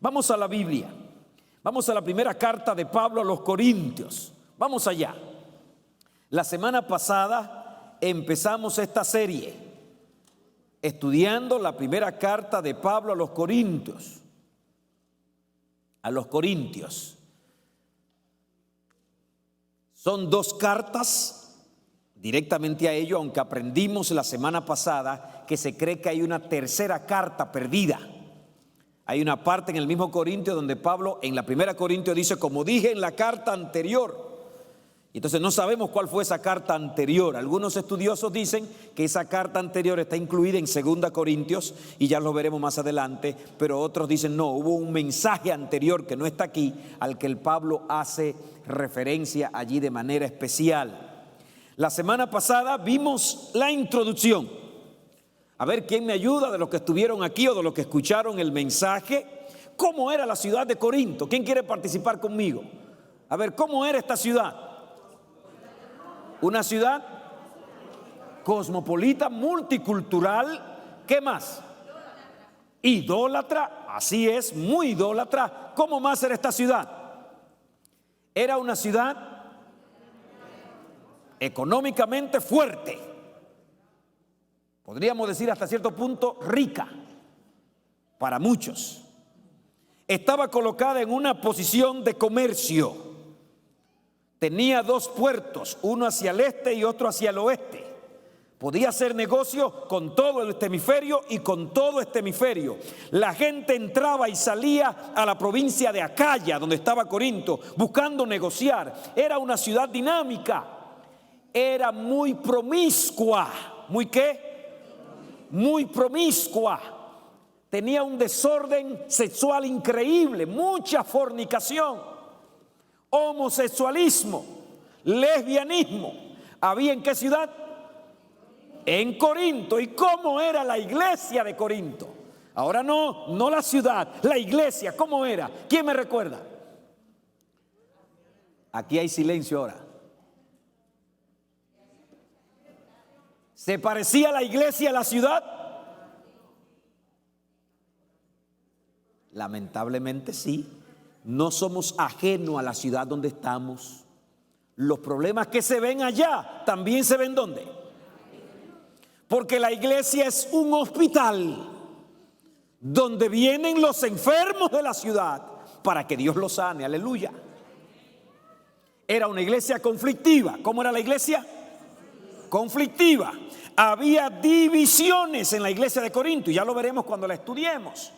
Vamos a la Biblia. Vamos a la primera carta de Pablo a los Corintios. Vamos allá. La semana pasada empezamos esta serie estudiando la primera carta de Pablo a los Corintios. A los Corintios. Son dos cartas directamente a ellos, aunque aprendimos la semana pasada que se cree que hay una tercera carta perdida. Hay una parte en el mismo Corintio donde Pablo en la primera Corintio dice, como dije en la carta anterior. Entonces no sabemos cuál fue esa carta anterior. Algunos estudiosos dicen que esa carta anterior está incluida en 2 Corintios y ya lo veremos más adelante, pero otros dicen no, hubo un mensaje anterior que no está aquí, al que el Pablo hace referencia allí de manera especial. La semana pasada vimos la introducción. A ver quién me ayuda de los que estuvieron aquí o de los que escucharon el mensaje. ¿Cómo era la ciudad de Corinto? ¿Quién quiere participar conmigo? A ver, ¿cómo era esta ciudad? Una ciudad cosmopolita, multicultural. ¿Qué más? Idólatra, así es, muy idólatra. ¿Cómo más era esta ciudad? Era una ciudad económicamente fuerte. Podríamos decir hasta cierto punto rica para muchos. Estaba colocada en una posición de comercio. Tenía 2 puertos, uno hacia el este y otro hacia el oeste. Podía hacer negocio con todo el hemisferio y con todo este hemisferio. La gente entraba y salía a la provincia de Acaya, donde estaba Corinto, buscando negociar. Era una ciudad dinámica. Era muy promiscua. ¿Muy qué? Muy promiscua. Tenía un desorden sexual increíble, mucha fornicación. Homosexualismo, lesbianismo. ¿Había en qué ciudad? En Corinto. ¿Y cómo era la iglesia de Corinto? Ahora no la ciudad, la iglesia, ¿cómo era? ¿Quién me recuerda? Aquí hay silencio ahora. ¿Se parecía la iglesia a la ciudad? Lamentablemente sí. No somos ajenos a la ciudad donde estamos. Los problemas que se ven allá también se ven ¿dónde? Porque la iglesia es un hospital donde vienen los enfermos de la ciudad para que Dios los sane. Aleluya. Era una iglesia conflictiva. ¿Cómo era la iglesia? Conflictiva. Había divisiones en la iglesia de Corinto y ya lo veremos cuando la estudiemos.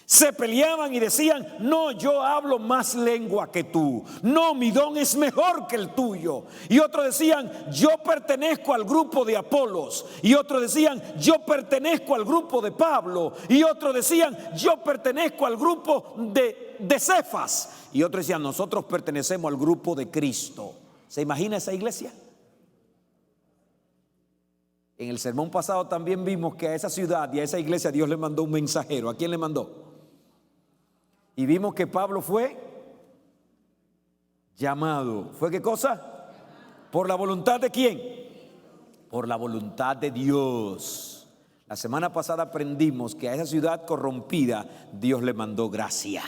Se peleaban y decían, no, yo hablo más lengua que tú. No, mi don es mejor que el tuyo. Y otros decían, yo pertenezco al grupo de Apolos. Y otros decían, yo pertenezco al grupo de Pablo. Y otros decían, yo pertenezco al grupo de Cefas. Y otros decían, nosotros pertenecemos al grupo de Cristo. ¿Se imagina esa iglesia? En el sermón pasado también vimos que a esa ciudad y a esa iglesia Dios le mandó un mensajero. ¿A quién le mandó? Y vimos que Pablo fue llamado. ¿Fue qué cosa? ¿Por la voluntad de quién? Por la voluntad de Dios. La semana pasada aprendimos que a esa ciudad corrompida Dios le mandó gracia.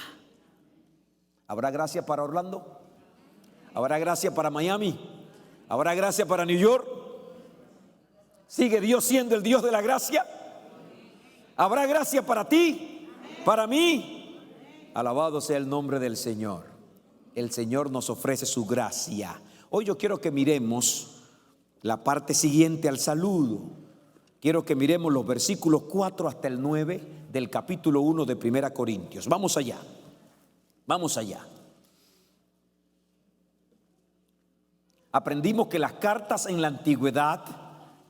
¿Habrá gracia para Orlando? ¿Habrá gracia para Miami? ¿Habrá gracia para New York? ¿Sigue Dios siendo el Dios de la gracia? ¿Habrá gracia para ti? ¿Para mí? Alabado sea el nombre del Señor. El Señor nos ofrece su gracia. Hoy yo quiero que miremos la parte siguiente al saludo. Quiero que miremos los versículos 4 hasta el 9 del capítulo 1 de 1 Corintios. Vamos allá. Vamos allá. Aprendimos que las cartas en la antigüedad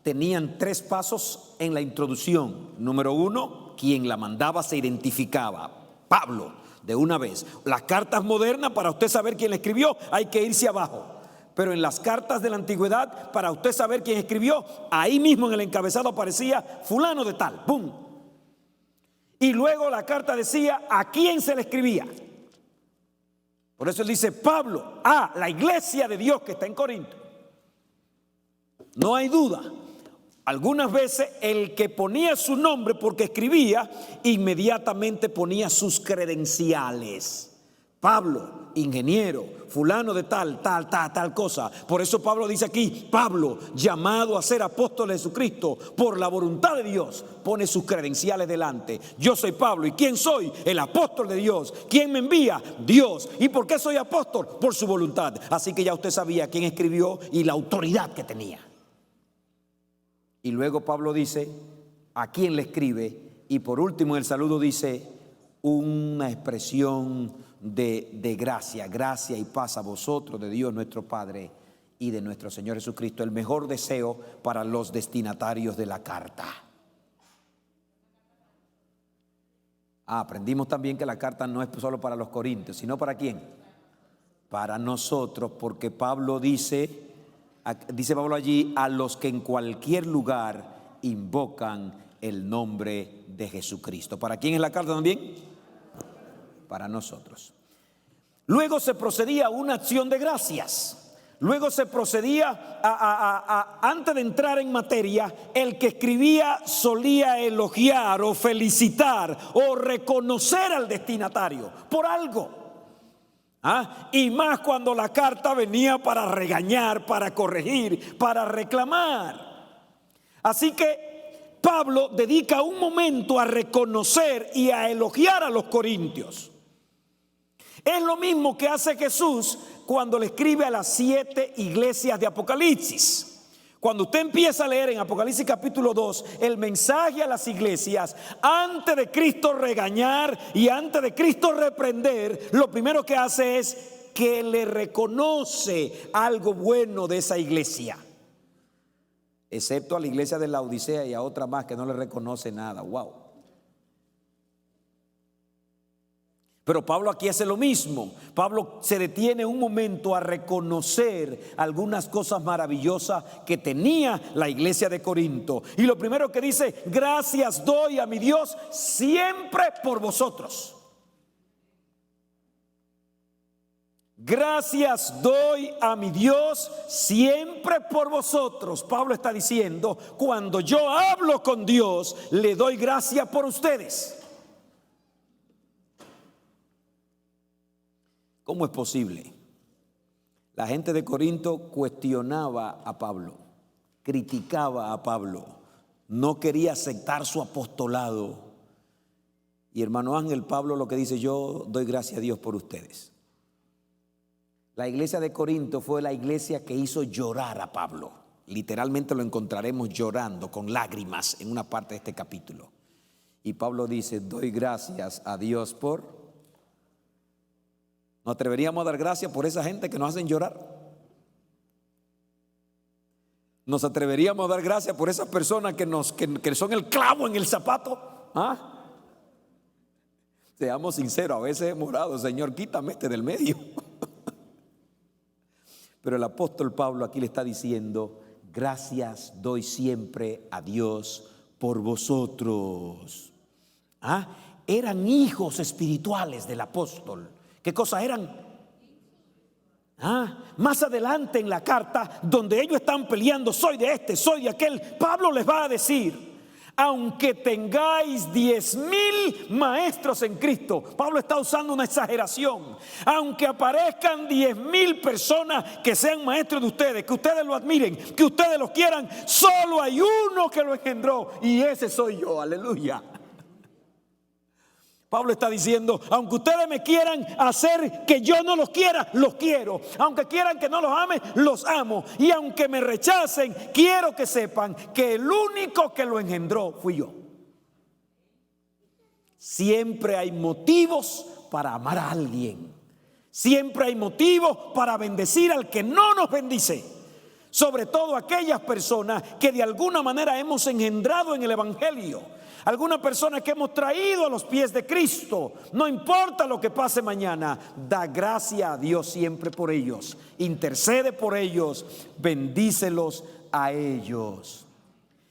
tenían 3 pasos en la introducción. Número 1, quien la mandaba se identificaba. Pablo, de una vez. Las cartas modernas, para usted saber quién la escribió, hay que irse abajo. Pero en las cartas de la antigüedad, para usted saber quién escribió, ahí mismo en el encabezado aparecía fulano de tal, ¡pum! Y luego la carta decía a quién se le escribía. Por eso él dice Pablo, la iglesia de Dios que está en Corinto. No hay duda. Algunas veces el que ponía su nombre porque escribía, inmediatamente ponía sus credenciales. Pablo, ingeniero, fulano de tal cosa. Por eso Pablo dice aquí, Pablo, llamado a ser apóstol de Jesucristo por la voluntad de Dios, pone sus credenciales delante. Yo soy Pablo. ¿Y quién soy? El apóstol de Dios. ¿Quién me envía? Dios. ¿Y por qué soy apóstol? Por su voluntad. Así que ya usted sabía quién escribió y la autoridad que tenía. Y luego Pablo dice a quién le escribe, y por último en el saludo dice una expresión de gracia y paz a vosotros, de Dios nuestro Padre y de nuestro Señor Jesucristo. El mejor deseo para los destinatarios de la carta. Aprendimos también que la carta no es solo para los corintios, sino ¿para quién? Para nosotros, porque Pablo dice Pablo allí, a los que en cualquier lugar invocan el nombre de Jesucristo. ¿Para quién es la carta también? Para nosotros. Luego se procedía a una acción de gracias. Luego se procedía antes de entrar en materia, el que escribía solía elogiar o felicitar o reconocer al destinatario por algo. Y más cuando la carta venía para regañar, para corregir, para reclamar. Así que Pablo dedica un momento a reconocer y a elogiar a los corintios. Es lo mismo que hace Jesús cuando le escribe a las 7 iglesias de Apocalipsis. Cuando usted empieza a leer en Apocalipsis capítulo 2 el mensaje a las iglesias, antes de Cristo regañar y antes de Cristo reprender, lo primero que hace es que le reconoce algo bueno de esa iglesia. Excepto a la iglesia de la Odisea y a otra más que no le reconoce nada. Wow. Pero Pablo aquí hace lo mismo. Pablo se detiene un momento a reconocer algunas cosas maravillosas que tenía la iglesia de Corinto. Y lo primero que dice, gracias doy a mi Dios siempre por vosotros. Gracias doy a mi Dios siempre por vosotros. Pablo está diciendo, cuando yo hablo con Dios, le doy gracias por ustedes. ¿Cómo es posible? La gente de Corinto cuestionaba a Pablo, criticaba a Pablo, no quería aceptar su apostolado. Y hermano Ángel, Pablo lo que dice, yo doy gracias a Dios por ustedes. La iglesia de Corinto fue la iglesia que hizo llorar a Pablo. Literalmente lo encontraremos llorando con lágrimas en una parte de este capítulo. Y Pablo dice, doy gracias a Dios por... ¿Nos atreveríamos a dar gracias por esa gente que nos hacen llorar? ¿Nos atreveríamos a dar gracias por esas personas que son el clavo en el zapato? Seamos sinceros, a veces hemos orado, Señor, quítame este del medio. Pero el apóstol Pablo aquí le está diciendo, gracias doy siempre a Dios por vosotros. Eran hijos espirituales del apóstol. ¿Qué cosa eran? Más adelante en la carta, donde ellos están peleando, soy de este, soy de aquel, Pablo les va a decir, aunque tengáis 10,000 maestros en Cristo, Pablo está usando una exageración, aunque aparezcan 10,000 personas que sean maestros de ustedes, que ustedes lo admiren, que ustedes los quieran, solo hay uno que lo engendró y ese soy yo, aleluya. Pablo está diciendo, aunque ustedes me quieran hacer que yo no los quiera, los quiero. Aunque quieran que no los ame, los amo. Y aunque me rechacen, quiero que sepan que el único que lo engendró fui yo. Siempre hay motivos para amar a alguien. Siempre hay motivos para bendecir al que no nos bendice. Sobre todo aquellas personas que de alguna manera hemos engendrado en el Evangelio. Algunas personas que hemos traído a los pies de Cristo. No importa lo que pase mañana, da gracia a Dios siempre por ellos. Intercede por ellos, bendícelos a ellos.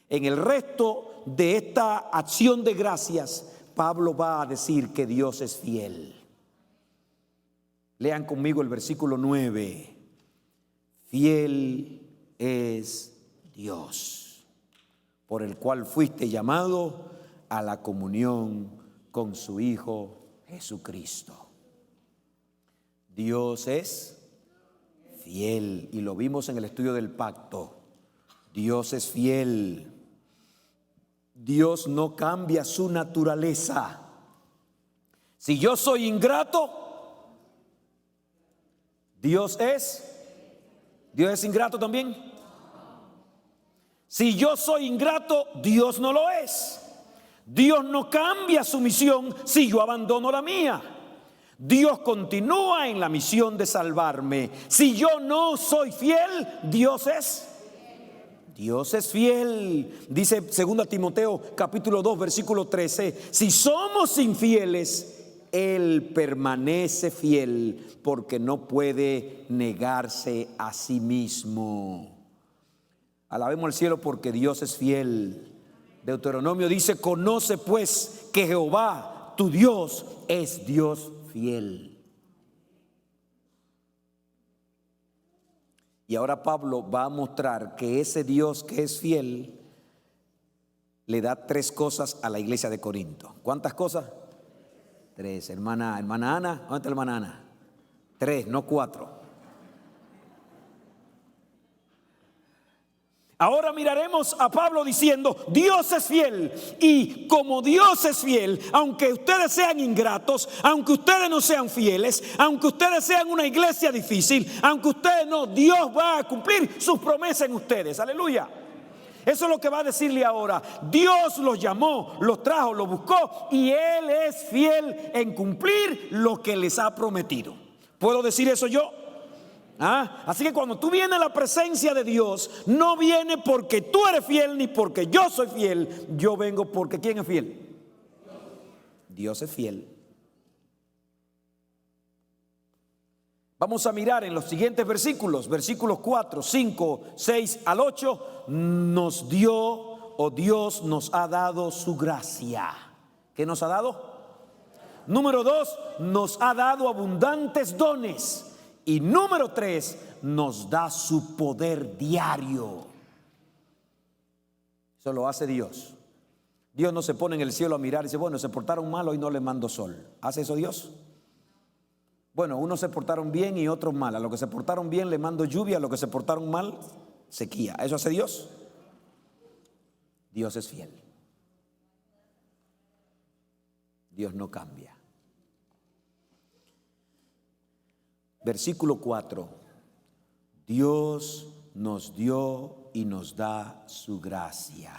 En el resto de esta acción de gracias, Pablo va a decir que Dios es fiel. Lean conmigo el versículo 9. Fiel es Dios. por el cual fuiste llamado a la comunión con su Hijo Jesucristo. Dios es fiel, y lo vimos en el estudio del pacto. Dios es fiel. Dios no cambia su naturaleza. Si yo soy ingrato, Dios es ingrato también. Si yo soy ingrato, Dios no lo es. Dios no cambia su misión si yo abandono la mía. Dios continúa en la misión de salvarme. Si yo no soy fiel, Dios es fiel. Dice 2 Timoteo capítulo 2 versículo 13: si somos infieles, Él permanece fiel, porque no puede negarse a sí mismo. Alabemos al cielo, porque Dios es fiel. Deuteronomio dice: conoce pues que Jehová tu Dios es Dios fiel. Y ahora Pablo va a mostrar que ese Dios que es fiel le da 3 cosas a la iglesia de Corinto. ¿Cuántas cosas? 3. Hermana Ana, ¿dónde está la hermana Ana? 3, no 4. Ahora miraremos a Pablo diciendo: Dios es fiel, y como Dios es fiel, aunque ustedes sean ingratos, aunque ustedes no sean fieles, aunque ustedes sean una iglesia difícil, aunque ustedes no, Dios va a cumplir sus promesas en ustedes. Aleluya. Eso es lo que va a decirle ahora. Dios los llamó, los trajo, los buscó, y Él es fiel en cumplir lo que les ha prometido. ¿Puedo decir eso yo? Así que cuando tú vienes a la presencia de Dios, no viene porque tú eres fiel ni porque yo soy fiel. Yo vengo porque ¿quién es fiel? Dios es fiel. Vamos a mirar en los siguientes versículos, versículos 4, 5, 6 al 8. Nos dio, o Dios nos ha dado su gracia. ¿Qué nos ha dado? Número 2, nos ha dado abundantes dones. Y número 3, nos da su poder diario. Eso lo hace Dios. Dios no se pone en el cielo a mirar y dice: bueno, se portaron mal, hoy no les mando sol. ¿Hace eso Dios? Bueno, unos se portaron bien y otros mal. A los que se portaron bien le mando lluvia, a los que se portaron mal, sequía. ¿Eso hace Dios? Dios es fiel. Dios no cambia. Versículo 4: Dios nos dio y nos da su gracia.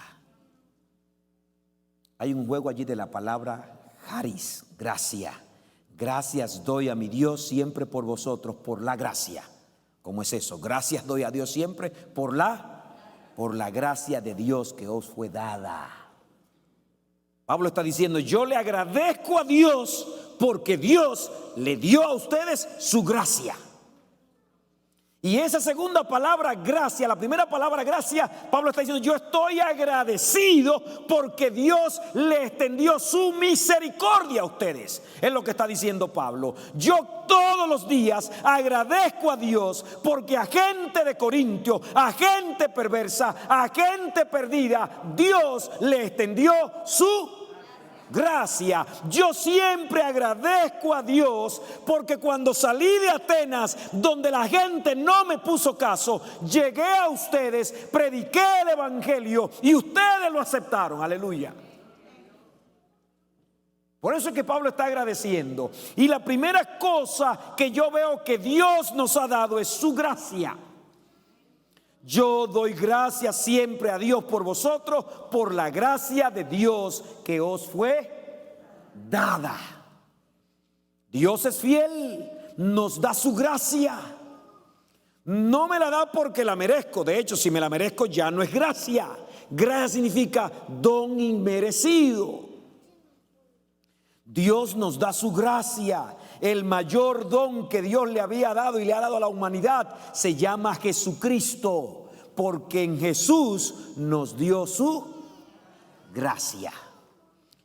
Hay un juego allí de la palabra charis, gracia. Gracias doy a mi Dios siempre por vosotros, por la gracia. ¿Cómo es eso? Gracias doy a Dios siempre por la gracia de Dios que os fue dada. Pablo está diciendo: yo le agradezco a Dios porque Dios le dio a ustedes su gracia. Y esa segunda palabra, gracia, la primera palabra, gracia, Pablo está diciendo: yo estoy agradecido porque Dios le extendió su misericordia a ustedes. Es lo que está diciendo Pablo. Yo todos los días agradezco a Dios porque a gente de Corintio, a gente perversa, a gente perdida, Dios le extendió su gracia. Yo siempre agradezco a Dios porque cuando salí de Atenas, donde la gente no me puso caso, llegué a ustedes, prediqué el evangelio y ustedes lo aceptaron. Aleluya. Por eso es que Pablo está agradeciendo. Y la primera cosa que yo veo que Dios nos ha dado es su gracia. Yo doy gracias siempre a Dios por vosotros, por la gracia de Dios que os fue dada. Dios es fiel, nos da su gracia. No me la da porque la merezco. De hecho, si me la merezco ya no es gracia. Gracia significa don inmerecido. Dios nos da su gracia. El mayor don que Dios le había dado y le ha dado a la humanidad se llama Jesucristo, porque en Jesús nos dio su gracia.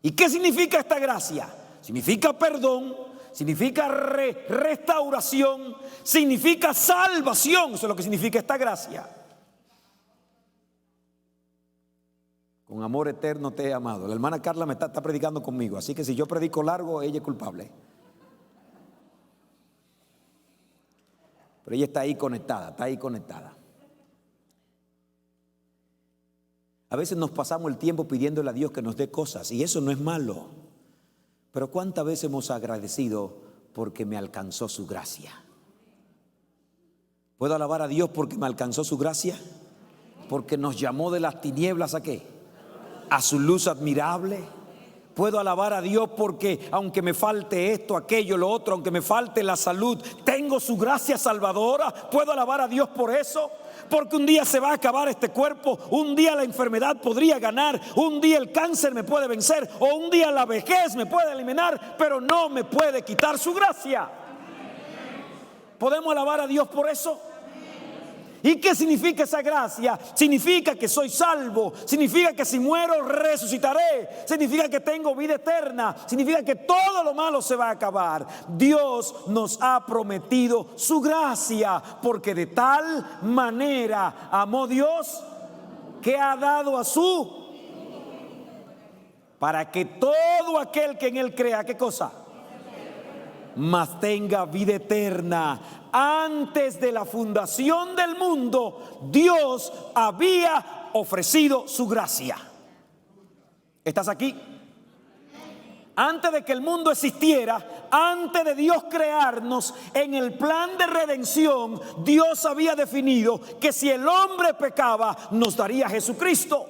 ¿Y qué significa esta gracia? Significa perdón, significa restauración, significa salvación. Eso es lo que significa esta gracia. Con amor eterno te he amado. La hermana Carla me está predicando conmigo, así que si yo predico largo, ella es culpable. Pero ella está ahí conectada, está ahí conectada. A veces nos pasamos el tiempo pidiéndole a Dios que nos dé cosas, y eso no es malo. Pero ¿cuántas veces hemos agradecido porque me alcanzó su gracia? ¿Puedo alabar a Dios porque me alcanzó su gracia? Porque nos llamó de las tinieblas ¿a qué? A su luz admirable. Puedo alabar a Dios porque aunque me falte esto, aquello, lo otro, aunque me falte la salud, tengo su gracia salvadora. Puedo alabar a Dios por eso. Porque un día se va a acabar este cuerpo, un día la enfermedad podría ganar, un día el cáncer me puede vencer, o un día la vejez me puede eliminar, pero no me puede quitar su gracia. ¿Podemos alabar a Dios por eso? ¿Y qué significa esa gracia? Significa que soy salvo, significa que si muero resucitaré, significa que tengo vida eterna, significa que todo lo malo se va a acabar. Dios nos ha prometido su gracia, porque de tal manera amó Dios que ha dado a su, para que todo aquel que en él crea, ¿qué cosa? Mas tenga vida eterna. Antes de la fundación del mundo, Dios había ofrecido su gracia. ¿Estás aquí? Antes de que el mundo existiera, antes de Dios crearnos, en el plan de redención, Dios había definido que si el hombre pecaba, nos daría a Jesucristo.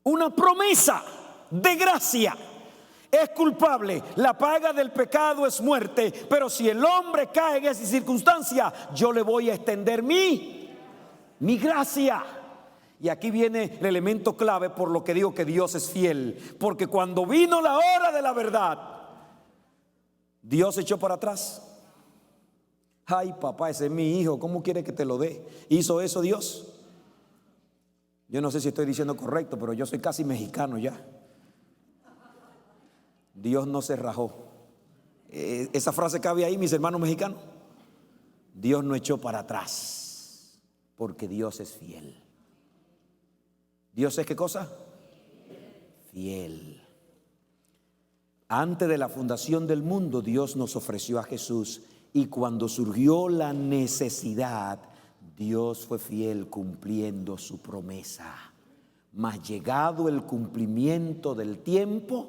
Una promesa de gracia. Es culpable, la paga del pecado es muerte, pero si el hombre cae en esa circunstancia, yo le voy a extender mi gracia. Y aquí viene el elemento clave por lo que digo que Dios es fiel, porque cuando vino la hora de la verdad, Dios se echó para atrás. Ay, papá, ese es mi hijo, ¿cómo quiere que te lo dé? ¿Hizo eso Dios? Yo no sé si estoy diciendo correcto, pero yo soy casi mexicano ya. Dios no se rajó. Esa frase cabe ahí, mis hermanos mexicanos. Dios no echó para atrás, porque Dios es fiel. ¿Dios es qué cosa? Fiel. Antes de la fundación del mundo, Dios nos ofreció a Jesús, y cuando surgió la necesidad, Dios fue fiel cumpliendo su promesa. Mas llegado el cumplimiento del tiempo,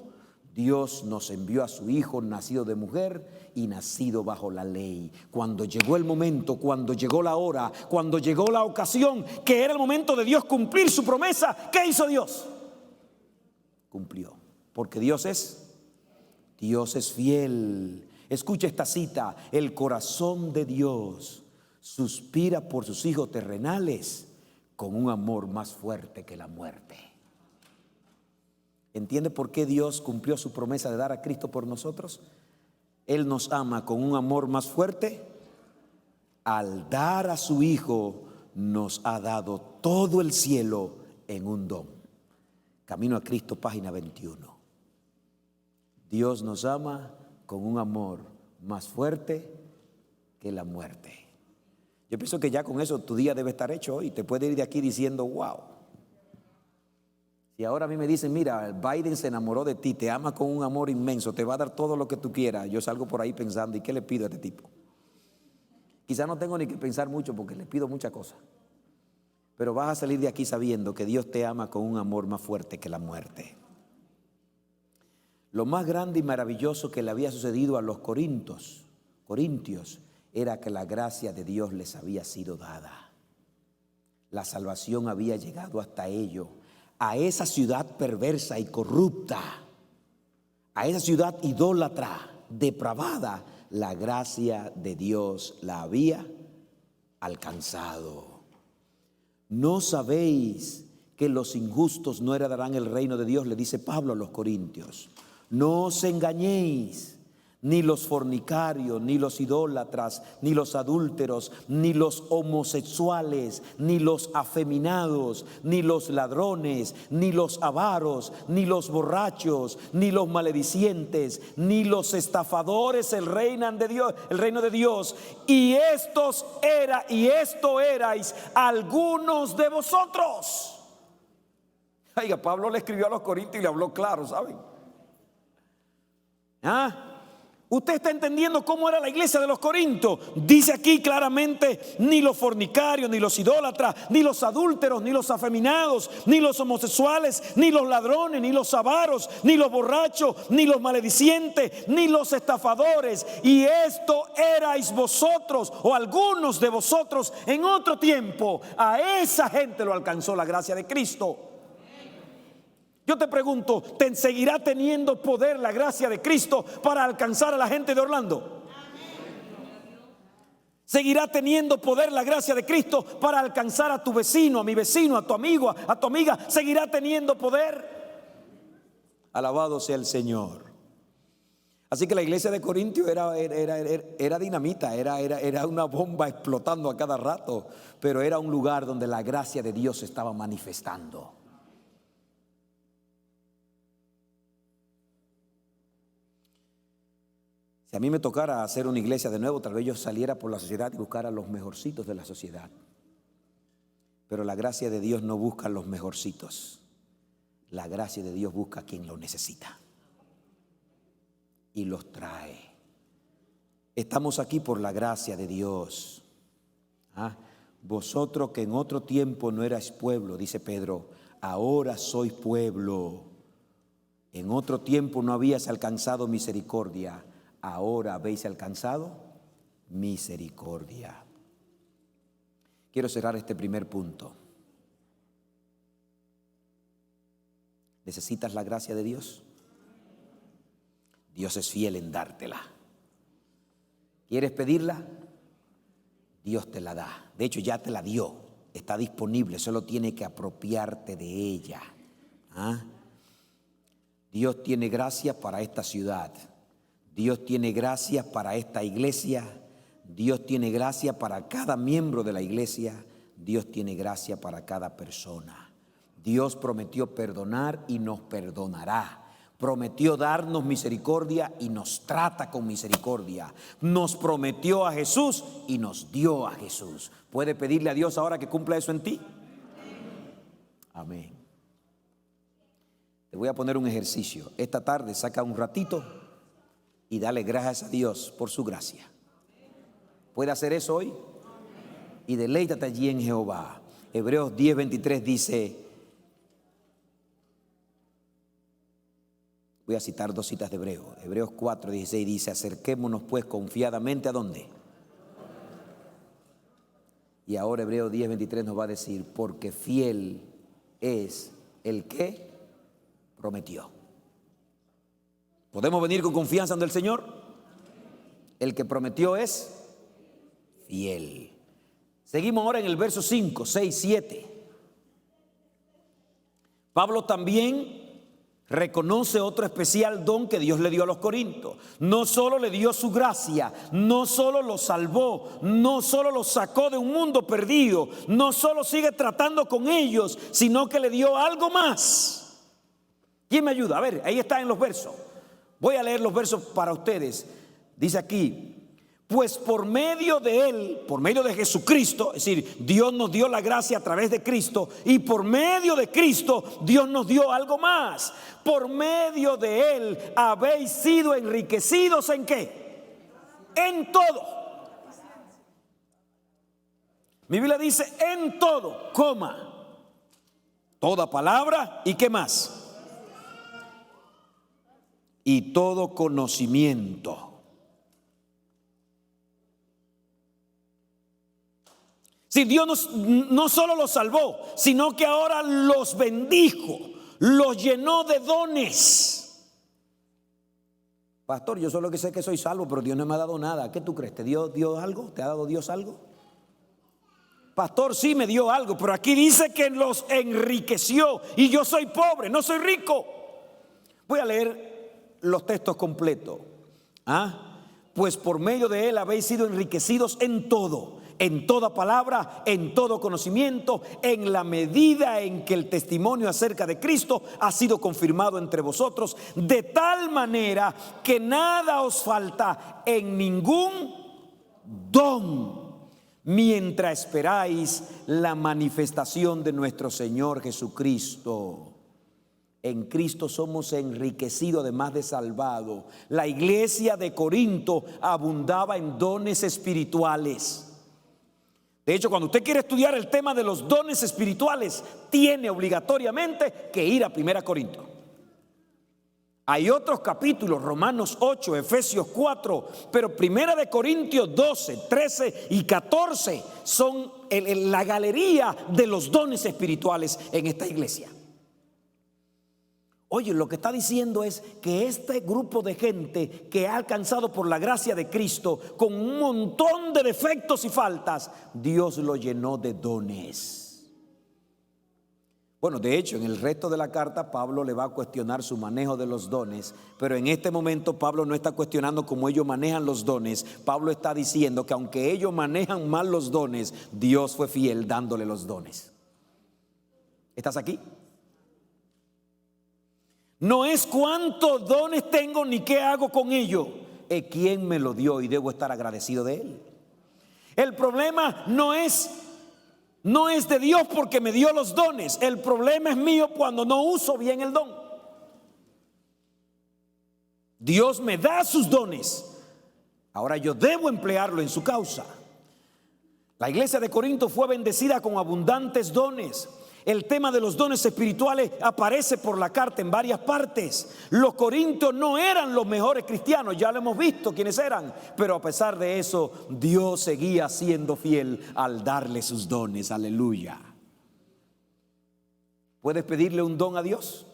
Dios nos envió a su Hijo nacido de mujer y nacido bajo la ley. Cuando llegó el momento, cuando llegó la hora, cuando llegó la ocasión, que era el momento de Dios cumplir su promesa, ¿qué hizo Dios? Cumplió, porque Dios es fiel. Escucha esta cita: el corazón de Dios suspira por sus hijos terrenales con un amor más fuerte que la muerte. ¿Entiende por qué Dios cumplió su promesa de dar a Cristo por nosotros? Él nos ama con un amor más fuerte. Al dar a su Hijo, nos ha dado todo el cielo en un don. Camino a Cristo, página 21. Dios nos ama con un amor más fuerte que la muerte. Yo pienso que ya con eso tu día debe estar hecho hoy. Te puedes ir de aquí diciendo, wow. Si ahora a mí me dicen, mira, Biden se enamoró de ti, te ama con un amor inmenso, te va a dar todo lo que tú quieras, yo salgo por ahí pensando, ¿y qué le pido a este tipo? Quizás no tengo ni que pensar mucho porque le pido muchas cosas, pero vas a salir de aquí sabiendo que Dios te ama con un amor más fuerte que la muerte. Lo más grande y maravilloso que le había sucedido a los corintios era que la gracia de Dios les había sido dada. La salvación había llegado hasta ellos. A esa ciudad perversa y corrupta, a esa ciudad idólatra, depravada, la gracia de Dios la había alcanzado. ¿No sabéis que los injustos no heredarán el reino de Dios? Le dice Pablo a los corintios. No os engañéis. Ni los fornicarios, ni los idólatras, ni los adúlteros, ni los homosexuales, ni los afeminados, ni los ladrones, ni los avaros, ni los borrachos, ni los maledicientes, ni los estafadores el reino de Dios. Y esto erais algunos de vosotros. Oiga, Pablo le escribió a los Corintios y le habló claro, ¿saben? Usted está entendiendo cómo era la iglesia de los Corintios. Dice aquí claramente: ni los fornicarios, ni los idólatras, ni los adúlteros, ni los afeminados, ni los homosexuales, ni los ladrones, ni los avaros, ni los borrachos, ni los maledicientes, ni los estafadores. Y esto erais vosotros, o algunos de vosotros, en otro tiempo. A esa gente lo alcanzó la gracia de Cristo. Yo te pregunto, ¿te seguirá teniendo poder la gracia de Cristo para alcanzar a la gente de Orlando? ¿Seguirá teniendo poder la gracia de Cristo para alcanzar a tu vecino, a mi vecino, a tu amigo, a tu amiga? ¿Seguirá teniendo poder? Alabado sea el Señor. Así que la iglesia de Corintios era dinamita, era una bomba explotando a cada rato, pero era un lugar donde la gracia de Dios se estaba manifestando. Si a mí me tocara hacer una iglesia de nuevo, tal vez yo saliera por la sociedad y buscara los mejorcitos de la sociedad. Pero la gracia de Dios no busca los mejorcitos. La gracia de Dios busca a quien lo necesita y los trae. Estamos aquí por la gracia de Dios. Vosotros que en otro tiempo no erais pueblo, dice Pedro, ahora sois pueblo. En otro tiempo no habías alcanzado misericordia, ahora habéis alcanzado misericordia. Quiero cerrar este primer punto. ¿Necesitas la gracia de Dios? Dios es fiel en dártela. ¿Quieres pedirla? Dios te la da. De hecho, ya te la dio. Está disponible. Solo tiene que apropiarte de ella. Dios tiene gracia para esta ciudad. Dios tiene gracia para esta iglesia. Dios tiene gracia para cada miembro de la iglesia. Dios tiene gracia para cada persona. Dios prometió perdonar y nos perdonará. Prometió darnos misericordia y nos trata con misericordia. Nos prometió a Jesús y nos dio a Jesús. ¿Puede pedirle a Dios ahora que cumpla eso en ti? Amén. Te voy a poner un ejercicio. Esta tarde saca un ratito y dale gracias a Dios por su gracia. ¿Puede hacer eso hoy? Y deleítate allí en Jehová. Hebreos 10:23 dice, voy a citar dos citas de Hebreos 4:16 dice, acerquémonos pues confiadamente ¿a dónde? Y ahora Hebreos 10:23 nos va a decir, porque fiel es el que prometió. ¿Podemos venir con confianza ante el Señor? El que prometió es fiel. Seguimos ahora en el verso 5, 6, 7. Pablo también reconoce otro especial don que Dios le dio a los corintios. No solo le dio su gracia, no solo los salvó, no solo los sacó de un mundo perdido, no solo sigue tratando con ellos, sino que le dio algo más. ¿Quién me ayuda? A ver, ahí está en los versos. Voy a leer los versos para ustedes. Dice aquí, pues por medio de Él, por medio de Jesucristo, es decir, Dios nos dio la gracia a través de Cristo, y por medio de Cristo Dios nos dio algo más. Por medio de Él habéis sido enriquecidos ¿en qué? En todo. Mi Biblia dice en todo, coma, toda palabra y ¿qué más? Y todo conocimiento. Si Dios no solo los salvó, sino que ahora los bendijo, los llenó de dones. Pastor, yo solo que sé que soy salvo, pero Dios no me ha dado nada. ¿Qué tú crees? ¿Te dio Dios algo? ¿Te ha dado Dios algo? Pastor, sí me dio algo, pero aquí dice que los enriqueció y yo soy pobre, no soy rico. Voy a leer los textos completos. Pues por medio de Él habéis sido enriquecidos en todo, en toda palabra, en todo conocimiento, en la medida en que el testimonio acerca de Cristo ha sido confirmado entre vosotros, de tal manera que nada os falta en ningún don, mientras esperáis la manifestación de nuestro Señor Jesucristo. En Cristo somos enriquecidos además de salvados. La iglesia de Corinto abundaba en dones espirituales. De hecho, cuando usted quiere estudiar el tema de los dones espirituales, tiene obligatoriamente que ir a 1 Corintios. Hay otros capítulos, Romanos 8, Efesios 4, pero 1 Corintios 12, 13 y 14 son la galería de los dones espirituales en esta iglesia. Oye, lo que está diciendo es que este grupo de gente que ha alcanzado por la gracia de Cristo con un montón de defectos y faltas, Dios lo llenó de dones. Bueno, de hecho, en el resto de la carta Pablo le va a cuestionar su manejo de los dones, pero en este momento Pablo no está cuestionando cómo ellos manejan los dones. Pablo está diciendo que aunque ellos manejan mal los dones, Dios fue fiel dándole los dones. ¿Estás aquí? No es cuántos dones tengo ni qué hago con ellos, es quién me lo dio y debo estar agradecido de él. El problema no es de Dios porque me dio los dones. El problema es mío cuando no uso bien el don. Dios me da sus dones. Ahora yo debo emplearlo en su causa. La iglesia de Corinto fue bendecida con abundantes dones. El tema de los dones espirituales aparece por la carta en varias partes. Los corintios no eran los mejores cristianos, ya lo hemos visto quiénes eran, pero a pesar de eso, Dios seguía siendo fiel al darle sus dones. Aleluya. ¿Puedes pedirle un don a Dios?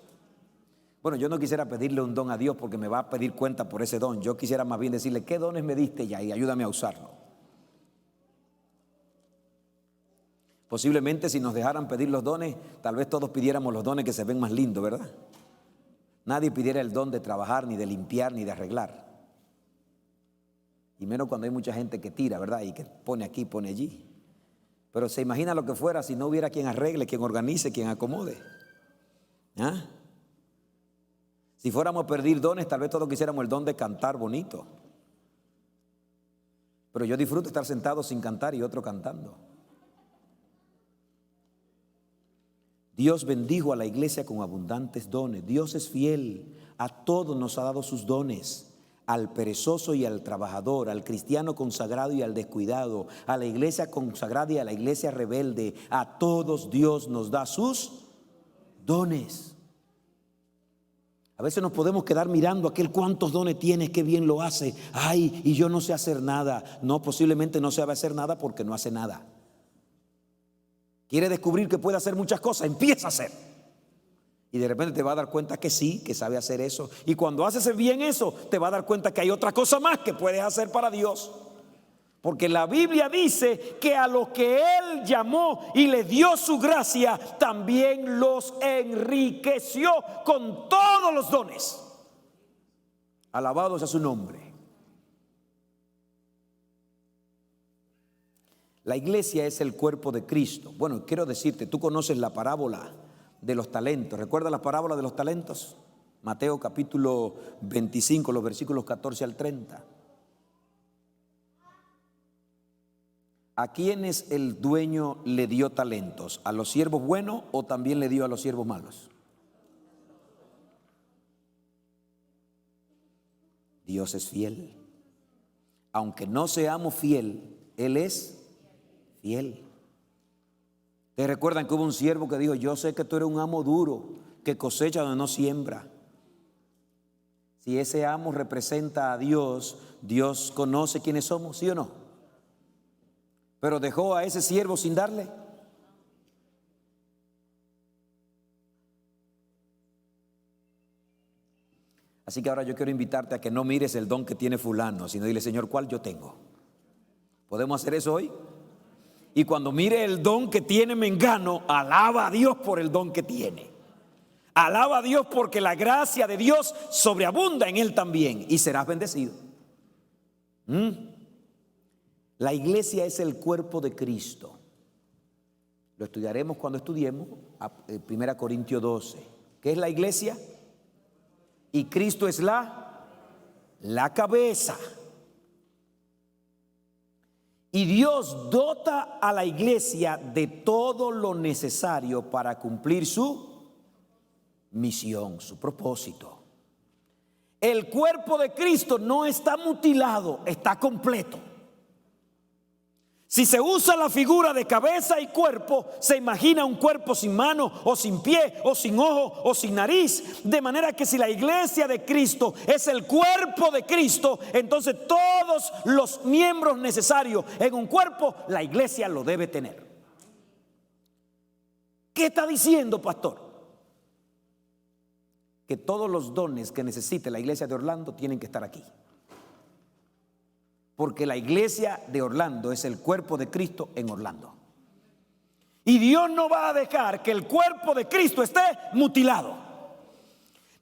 Bueno, yo no quisiera pedirle un don a Dios porque me va a pedir cuenta por ese don. Yo quisiera más bien decirle, ¿qué dones me diste ya? Y ayúdame a usarlo. Posiblemente si nos dejaran pedir los dones, tal vez todos pidiéramos los dones que se ven más lindos, ¿verdad? Nadie pidiera el don de trabajar, ni de limpiar, ni de arreglar. Y menos cuando hay mucha gente que tira, ¿verdad? Y que pone aquí, pone allí. Pero se imagina lo que fuera si no hubiera quien arregle, quien organice, quien acomode. ¿Ah? Si fuéramos a pedir dones, tal vez todos quisiéramos el don de cantar bonito. Pero yo disfruto estar sentado sin cantar y otro cantando. Dios bendijo a la iglesia con abundantes dones. Dios es fiel. A todos nos ha dado sus dones. Al perezoso y al trabajador, al cristiano consagrado y al descuidado, a la iglesia consagrada y a la iglesia rebelde. A todos Dios nos da sus dones. A veces nos podemos quedar mirando a aquel cuántos dones tiene, qué bien lo hace. Ay, y yo no sé hacer nada. No, posiblemente no sabe hacer nada porque no hace nada. Quiere descubrir que puede hacer muchas cosas, empieza a hacer. Y de repente te va a dar cuenta que sí, que sabe hacer eso. Y cuando haces bien eso, te va a dar cuenta que hay otra cosa más que puedes hacer para Dios. Porque la Biblia dice que a los que Él llamó y les dio su gracia, también los enriqueció con todos los dones. Alabado sea su nombre. La iglesia es el cuerpo de Cristo. Bueno, quiero decirte, tú conoces la parábola de los talentos. ¿Recuerdas la parábola de los talentos? Mateo capítulo 25, los versículos 14 al 30. ¿A quiénes el dueño le dio talentos? ¿A los siervos buenos o también le dio a los siervos malos? Dios es fiel. Aunque no seamos fiel, Él es fiel. ¿Te recuerdan que hubo un siervo que dijo, yo sé que tú eres un amo duro, que cosecha donde no siembra? Si ese amo representa a Dios, Dios conoce quiénes somos, ¿sí o no? Pero dejó a ese siervo sin darle. Así que ahora yo quiero invitarte a que no mires el don que tiene fulano, sino dile, Señor, ¿cuál yo tengo? ¿Podemos hacer eso hoy? Y cuando mire el don que tiene mengano, alaba a Dios por el don que tiene. Alaba a Dios porque la gracia de Dios sobreabunda en él también y serás bendecido. La iglesia es el cuerpo de Cristo. Lo estudiaremos cuando estudiemos 1 Corintios 12. ¿Qué es la iglesia? Y Cristo es la cabeza. Y Dios dota a la iglesia de todo lo necesario para cumplir su misión, su propósito. El cuerpo de Cristo no está mutilado, está completo. Si se usa la figura de cabeza y cuerpo, se imagina un cuerpo sin mano o sin pie o sin ojo o sin nariz. De manera que si la iglesia de Cristo es el cuerpo de Cristo, entonces todos los miembros necesarios en un cuerpo, la iglesia lo debe tener. ¿Qué está diciendo, pastor? Que todos los dones que necesite la iglesia de Orlando tienen que estar aquí. Porque la iglesia de Orlando es el cuerpo de Cristo en Orlando. Y Dios no va a dejar que el cuerpo de Cristo esté mutilado.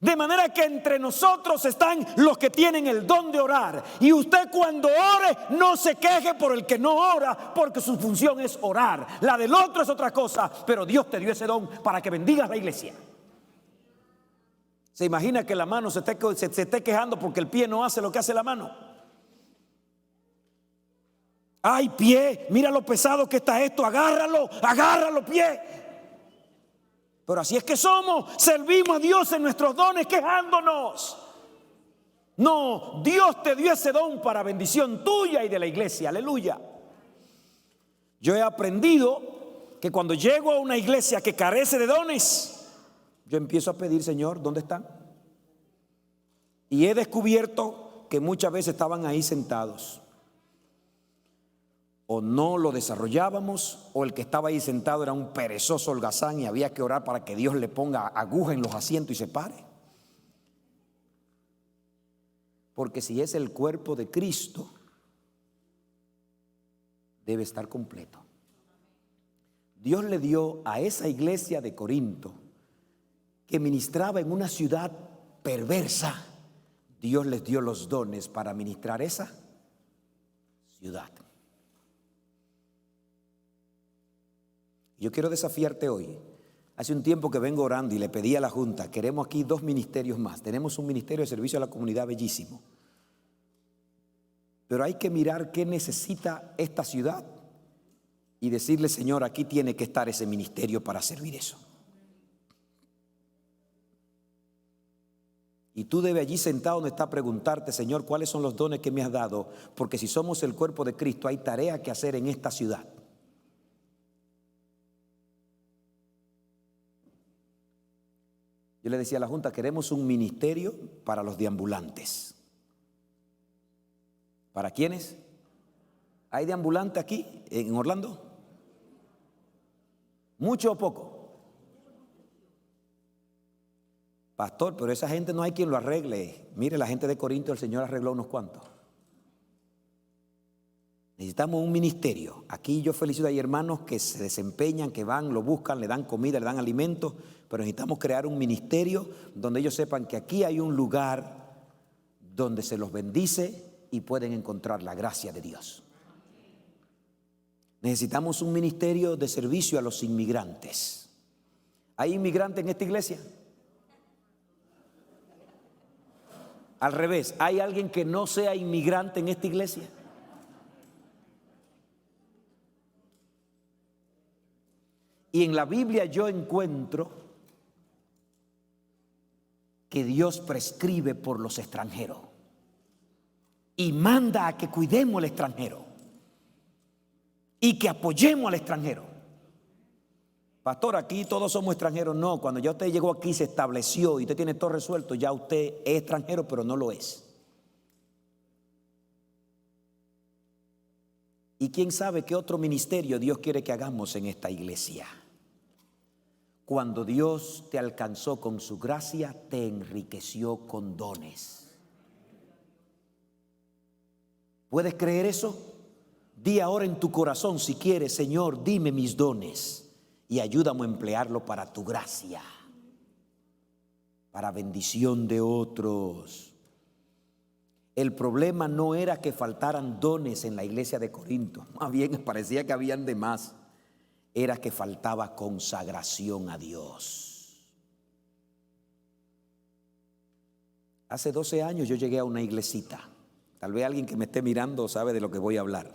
De manera que entre nosotros están los que tienen el don de orar. Y usted cuando ore no se queje por el que no ora, porque su función es orar. La del otro es otra cosa, pero Dios te dio ese don para que bendigas la iglesia. ¿Se imagina que la mano se esté quejando porque el pie no hace lo que hace la mano? Ay, pie, mira lo pesado que está esto, agárralo, pie. Pero así es que somos, servimos a Dios en nuestros dones quejándonos. No, Dios te dio ese don para bendición tuya y de la iglesia, aleluya. Yo he aprendido que cuando llego a una iglesia que carece de dones, yo empiezo a pedir, Señor, ¿dónde están? Y he descubierto que muchas veces estaban ahí sentados. O no lo desarrollábamos, o el que estaba ahí sentado era un perezoso holgazán y había que orar para que Dios le ponga aguja en los asientos y se pare. Porque si es el cuerpo de Cristo, debe estar completo. Dios le dio a esa iglesia de Corinto, que ministraba en una ciudad perversa, Dios les dio los dones para ministrar esa ciudad. Yo quiero desafiarte hoy. Hace un tiempo que vengo orando y le pedí a la Junta, queremos aquí 2 ministerios más. Tenemos un ministerio de servicio a la comunidad bellísimo. Pero hay que mirar qué necesita esta ciudad y decirle, Señor, aquí tiene que estar ese ministerio para servir eso. Y tú debes allí sentado donde está preguntarte, Señor, ¿cuáles son los dones que me has dado? Porque si somos el cuerpo de Cristo, hay tarea que hacer en esta ciudad. Yo le decía a la Junta, queremos un ministerio para los deambulantes. ¿Para quiénes? ¿Hay deambulante aquí en Orlando? ¿Mucho o poco? Pastor, pero esa gente no hay quien lo arregle. Mire, la gente de Corinto, el Señor arregló unos cuantos. Necesitamos un ministerio. Aquí yo felicito a hermanos que se desempeñan, que van, lo buscan, le dan comida, le dan alimentos, pero necesitamos crear un ministerio donde ellos sepan que aquí hay un lugar donde se los bendice y pueden encontrar la gracia de Dios. Necesitamos un ministerio de servicio a los inmigrantes. ¿Hay inmigrantes en esta iglesia? Al revés, ¿hay alguien que no sea inmigrante en esta iglesia? Y en la Biblia yo encuentro que Dios prescribe por los extranjeros y manda a que cuidemos al extranjero y que apoyemos al extranjero. Pastor, aquí todos somos extranjeros. No, cuando ya usted llegó aquí, se estableció y usted tiene todo resuelto, ya usted es extranjero, pero no lo es. Y quién sabe qué otro ministerio Dios quiere que hagamos en esta iglesia. Cuando Dios te alcanzó con su gracia, te enriqueció con dones. ¿Puedes creer eso? Di ahora en tu corazón, si quieres, Señor, dime mis dones y ayúdame a emplearlo para tu gracia, para bendición de otros. El problema no era que faltaran dones en la iglesia de Corinto, más bien parecía que habían de más. Era que faltaba consagración a Dios. Hace 12 años yo llegué a una iglesita. Tal vez alguien que me esté mirando sabe de lo que voy a hablar.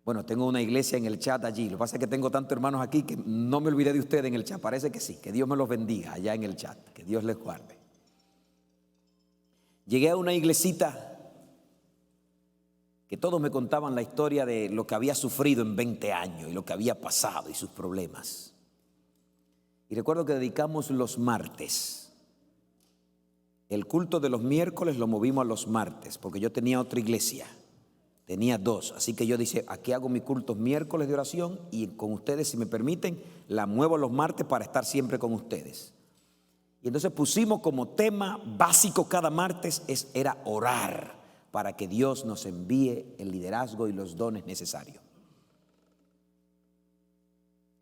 Bueno, tengo una iglesia en el chat allí. Lo que pasa es que tengo tantos hermanos aquí que no me olvidé de ustedes en el chat. Parece que sí. Que Dios me los bendiga allá en el chat. Que Dios les guarde. Llegué a una iglesita que todos me contaban la historia de lo que había sufrido en 20 años y lo que había pasado y sus problemas. Y recuerdo que dedicamos los martes. El culto de los miércoles lo movimos a los martes porque yo tenía otra iglesia. Tenía dos, así que yo dije, aquí hago mi culto miércoles de oración y con ustedes, si me permiten, la muevo los martes para estar siempre con ustedes. Y entonces pusimos como tema básico cada martes era orar para que Dios nos envíe el liderazgo y los dones necesarios.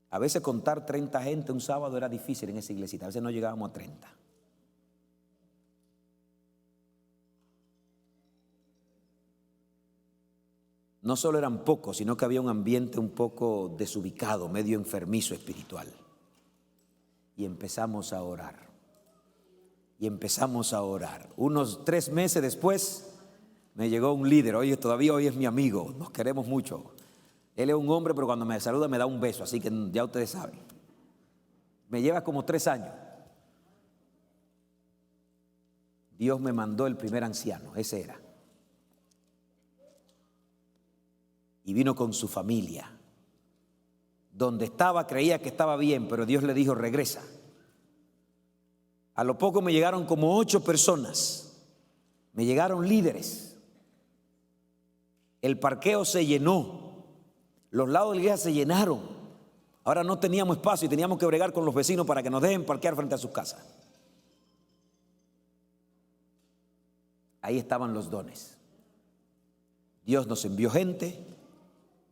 A veces contar 30 gente un sábado era difícil en esa iglesita, a veces no llegábamos a 30. No solo eran pocos, sino que había un ambiente un poco desubicado, medio enfermizo espiritual. Y empezamos a orar. Unos 3 meses después me llegó un líder. Oye, todavía hoy es mi amigo, nos queremos mucho. Él es un hombre, pero cuando me saluda me da un beso, así que ya ustedes saben. Me lleva como 3 años. Dios me mandó el primer anciano, ese era. Y vino con su familia. Donde estaba creía que estaba bien, pero Dios le dijo, regresa. A lo poco me llegaron como 8 personas. Me llegaron líderes. El parqueo se llenó. Los lados de la iglesia se llenaron. Ahora no teníamos espacio y teníamos que bregar con los vecinos para que nos dejen parquear frente a sus casas. Ahí estaban los dones. Dios nos envió gente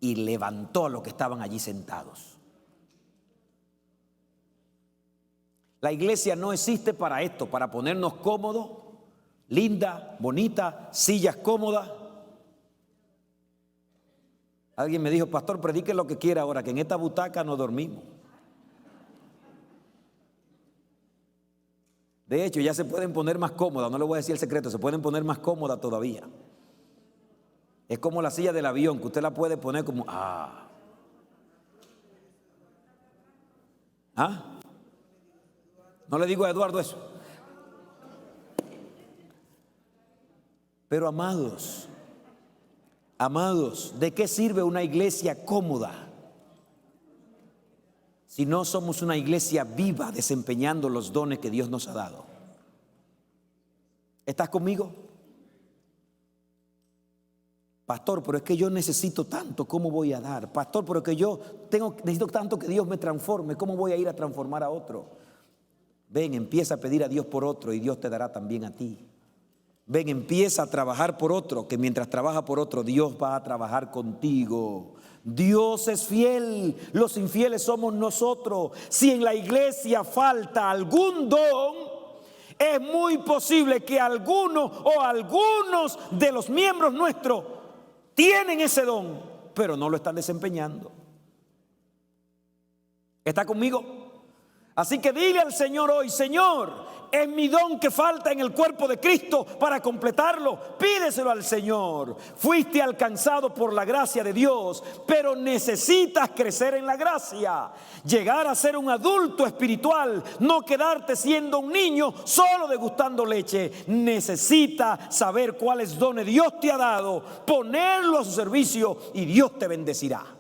y levantó a los que estaban allí sentados. La iglesia no existe para esto, para ponernos cómodos, linda, bonita, sillas cómodas. Alguien me dijo, pastor, predique lo que quiera ahora, que en esta butaca no dormimos. De hecho, ya se pueden poner más cómodas, no le voy a decir el secreto, se pueden poner más cómodas todavía. Es como la silla del avión, que usted la puede poner como, No le digo a Eduardo eso. Pero amados, ¿de qué sirve una iglesia cómoda si no somos una iglesia viva desempeñando los dones que Dios nos ha dado? ¿Estás conmigo? Pastor, pero es que yo necesito tanto, ¿cómo voy a dar? Pastor, pero es que yo necesito tanto que Dios me transforme, ¿cómo voy a ir a transformar a otro? Ven, empieza a pedir a Dios por otro y Dios te dará también a ti. Ven, empieza a trabajar por otro, que mientras trabaja por otro, Dios va a trabajar contigo. Dios es fiel, los infieles somos nosotros. Si en la iglesia falta algún don, es muy posible que alguno o algunos de los miembros nuestros tienen ese don, pero no lo están desempeñando. ¿Está conmigo? Así que dile al Señor hoy, Señor, es mi don que falta en el cuerpo de Cristo para completarlo. Pídeselo al Señor. Fuiste alcanzado por la gracia de Dios, pero necesitas crecer en la gracia. Llegar a ser un adulto espiritual, no quedarte siendo un niño solo degustando leche. Necesitas saber cuáles dones Dios te ha dado, ponerlo a su servicio y Dios te bendecirá.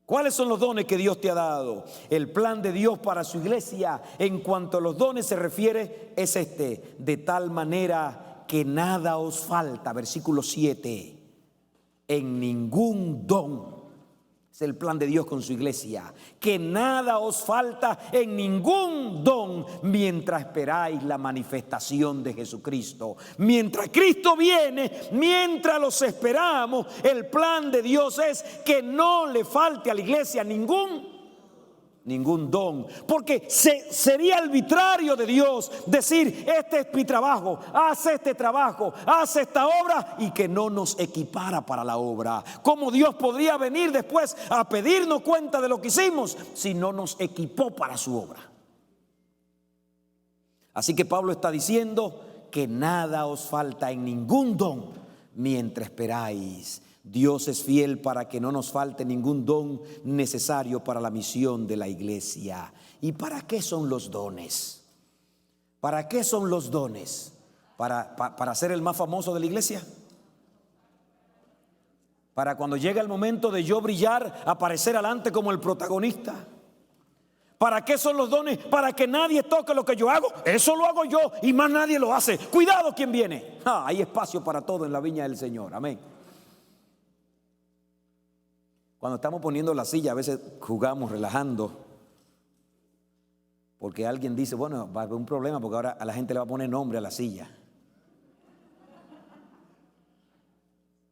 ¿Cuáles son los dones que Dios te ha dado? El plan de Dios para su iglesia en cuanto a los dones se refiere es de tal manera que nada os falta, versículo 7, en ningún don. Es el plan de Dios con su iglesia, que nada os falta en ningún don mientras esperáis la manifestación de Jesucristo. Mientras Cristo viene, mientras los esperamos, el plan de Dios es que no le falte a la iglesia ningún don, porque sería arbitrario de Dios decir, este es mi trabajo, haz este trabajo, haz esta obra, y que no nos equipara para la obra. ¿Cómo Dios podría venir después a pedirnos cuenta de lo que hicimos si no nos equipó para su obra? Así que Pablo está diciendo que nada os falta en ningún don mientras esperáis. Dios es fiel para que no nos falte ningún don necesario para la misión de la iglesia. ¿Y para qué son los dones? ¿Para qué son los dones? ¿Para ser el más famoso de la iglesia? ¿Para cuando llegue el momento de yo brillar, aparecer adelante como el protagonista? ¿Para qué son los dones? Para que nadie toque lo que yo hago. Eso lo hago yo y más nadie lo hace. Cuidado quien viene. Hay espacio para todo en la viña del Señor. Amén. Cuando estamos poniendo la silla, a veces jugamos relajando. Porque alguien dice, bueno, va a haber un problema porque ahora a la gente le va a poner nombre a la silla.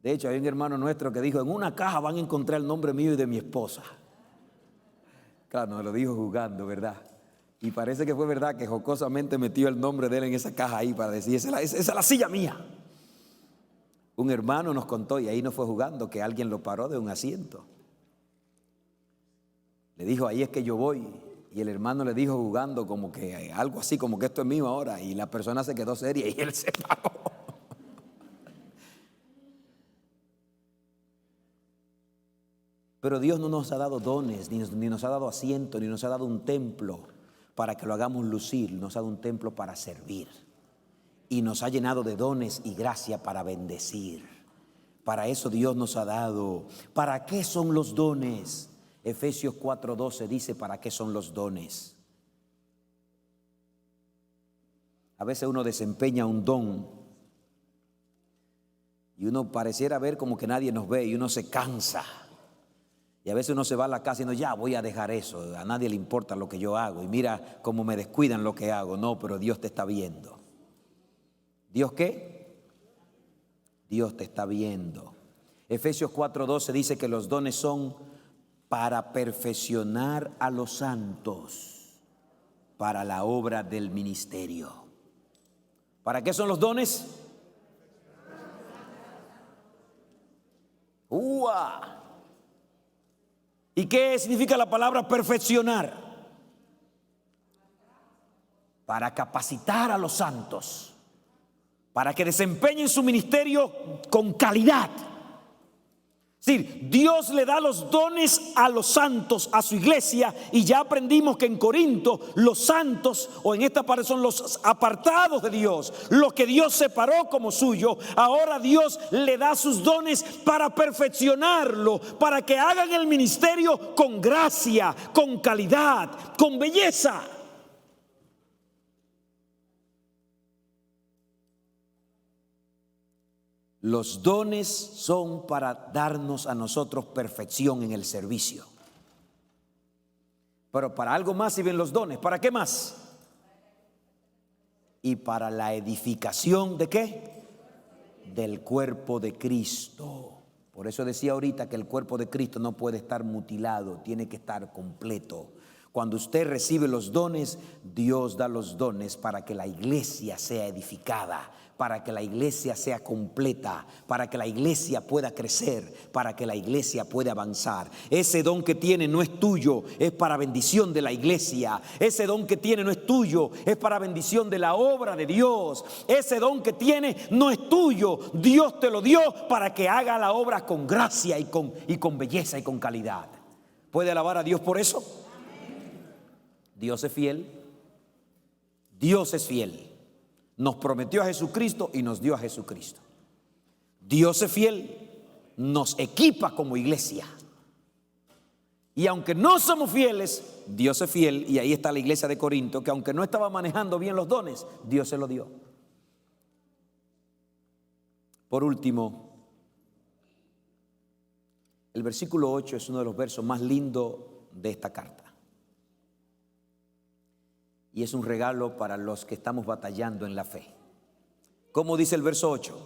De hecho, hay un hermano nuestro que dijo, en una caja van a encontrar el nombre mío y de mi esposa. Claro, nos lo dijo jugando, ¿verdad? Y parece que fue verdad que jocosamente metió el nombre de él en esa caja ahí para decir, esa es la silla mía. Un hermano nos contó, y ahí no fue jugando, que alguien lo paró de un asiento. Le dijo, ahí es que yo voy. Y el hermano le dijo jugando como que algo así, como que esto es mío ahora. Y la persona se quedó seria y él se paró. Pero Dios no nos ha dado dones, ni nos ha dado asiento, ni nos ha dado un templo para que lo hagamos lucir. Nos ha dado un templo para servir. Y nos ha llenado de dones y gracia para bendecir. Para eso Dios nos ha dado. ¿Para qué son los dones? Efesios 4:12 dice para qué son los dones. A veces uno desempeña un don y uno pareciera ver como que nadie nos ve y uno se cansa. Y a veces uno se va a la casa y no, ya voy a dejar eso, a nadie le importa lo que yo hago y mira cómo me descuidan lo que hago. No, pero Dios te está viendo. ¿Dios qué? Dios te está viendo. Efesios 4:12 dice que los dones son para perfeccionar a los santos para la obra del ministerio. ¿Para qué son los dones? ¡Uah! ¿Y qué significa la palabra perfeccionar? Para capacitar a los santos, para que desempeñen su ministerio con calidad. Es decir, Dios le da los dones a los santos, a su iglesia, y ya aprendimos que en Corinto los santos, o en esta parte son los apartados de Dios, los que Dios separó como suyo. Ahora Dios le da sus dones para perfeccionarlo, para que hagan el ministerio con gracia, con calidad, con belleza. Los dones son para darnos a nosotros perfección en el servicio. Pero para algo más sirven los dones. ¿Para qué más? Y para la edificación ¿de qué? Del cuerpo de Cristo. Por eso decía ahorita que el cuerpo de Cristo no puede estar mutilado, tiene que estar completo. Cuando usted recibe los dones, Dios da los dones para que la iglesia sea edificada, para que la iglesia sea completa, para que la iglesia pueda crecer, para que la iglesia pueda avanzar. Ese don que tiene no es tuyo, es para bendición de la iglesia. Ese don que tiene no es tuyo, es para bendición de la obra de Dios. Ese don que tiene no es tuyo, Dios te lo dio para que haga la obra con gracia y con belleza y con calidad. ¿Puede alabar a Dios por eso? Dios es fiel. Dios es fiel. Nos prometió a Jesucristo y nos dio a Jesucristo. Dios es fiel, nos equipa como iglesia. Y aunque no somos fieles, Dios es fiel. Y ahí está la iglesia de Corinto, que aunque no estaba manejando bien los dones, Dios se los dio. Por último, el versículo 8 es uno de los versos más lindos de esta carta. Y es un regalo para los que estamos batallando en la fe. ¿Cómo dice el verso 8?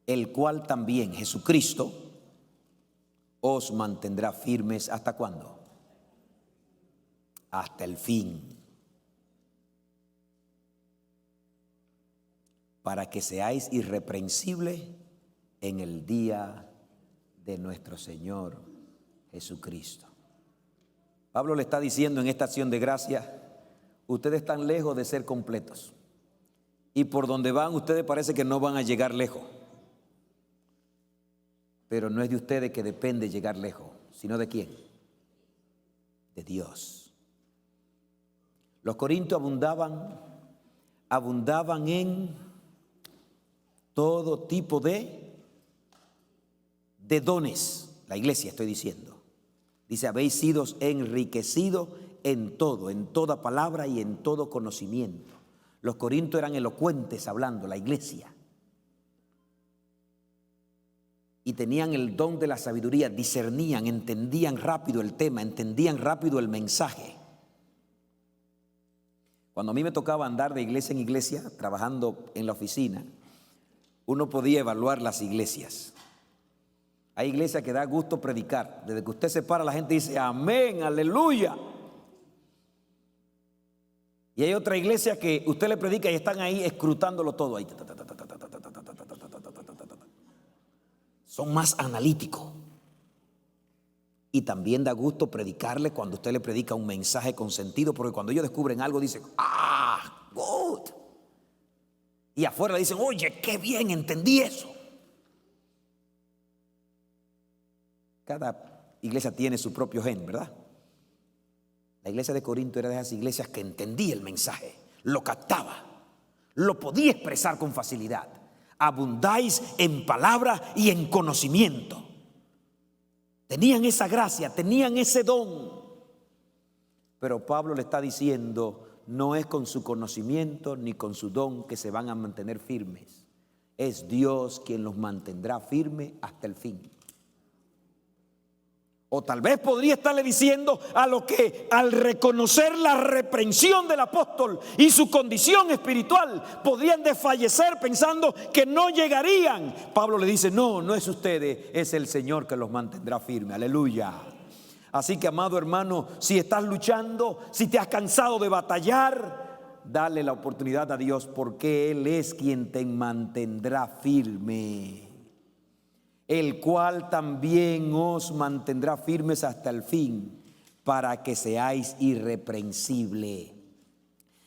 El cual también, Jesucristo, os mantendrá firmes. ¿Hasta cuándo? Hasta el fin. Para que seáis irreprensibles en el día de nuestro Señor Jesucristo. Pablo le está diciendo en esta acción de gracia, ustedes están lejos de ser completos. y por donde van ustedes parece que no van a llegar lejos. Pero no es de ustedes que depende llegar lejos, sino ¿de quién? De Dios. Los corintios abundaban en todo tipo de dones. La iglesia, estoy diciendo. Dice, habéis sido enriquecidos en todo, en toda palabra y en todo conocimiento. Los corintios eran elocuentes hablando, la iglesia. Y tenían el don de la sabiduría, discernían, entendían rápido el tema, entendían rápido el mensaje. Cuando a mí me tocaba andar de iglesia en iglesia, trabajando en la oficina, uno podía evaluar las iglesias. Hay iglesias que da gusto predicar. Desde que usted se para, la gente dice amén, aleluya. Y hay otra iglesia que usted le predica y están ahí escrutándolo todo ahí. Son más analíticos. Y también da gusto predicarle cuando usted le predica un mensaje con sentido, porque cuando ellos descubren algo dicen, good. Y afuera dicen, oye, qué bien, entendí eso. Cada iglesia tiene su propio gen, ¿verdad? La iglesia de Corinto era de esas iglesias que entendía el mensaje, lo captaba, lo podía expresar con facilidad. Abundáis en palabra y en conocimiento. Tenían esa gracia, tenían ese don. Pero Pablo le está diciendo, no es con su conocimiento ni con su don que se van a mantener firmes. Es Dios quien los mantendrá firmes hasta el fin. O tal vez podría estarle diciendo a lo que al reconocer la reprensión del apóstol y su condición espiritual podrían desfallecer pensando que no llegarían. Pablo le dice, no es ustedes, es el Señor que los mantendrá firmes. Aleluya. Así que, amado hermano, si estás luchando, si te has cansado de batallar, dale la oportunidad a Dios, porque Él es quien te mantendrá firme, el cual también os mantendrá firmes hasta el fin, para que seáis irreprensibles.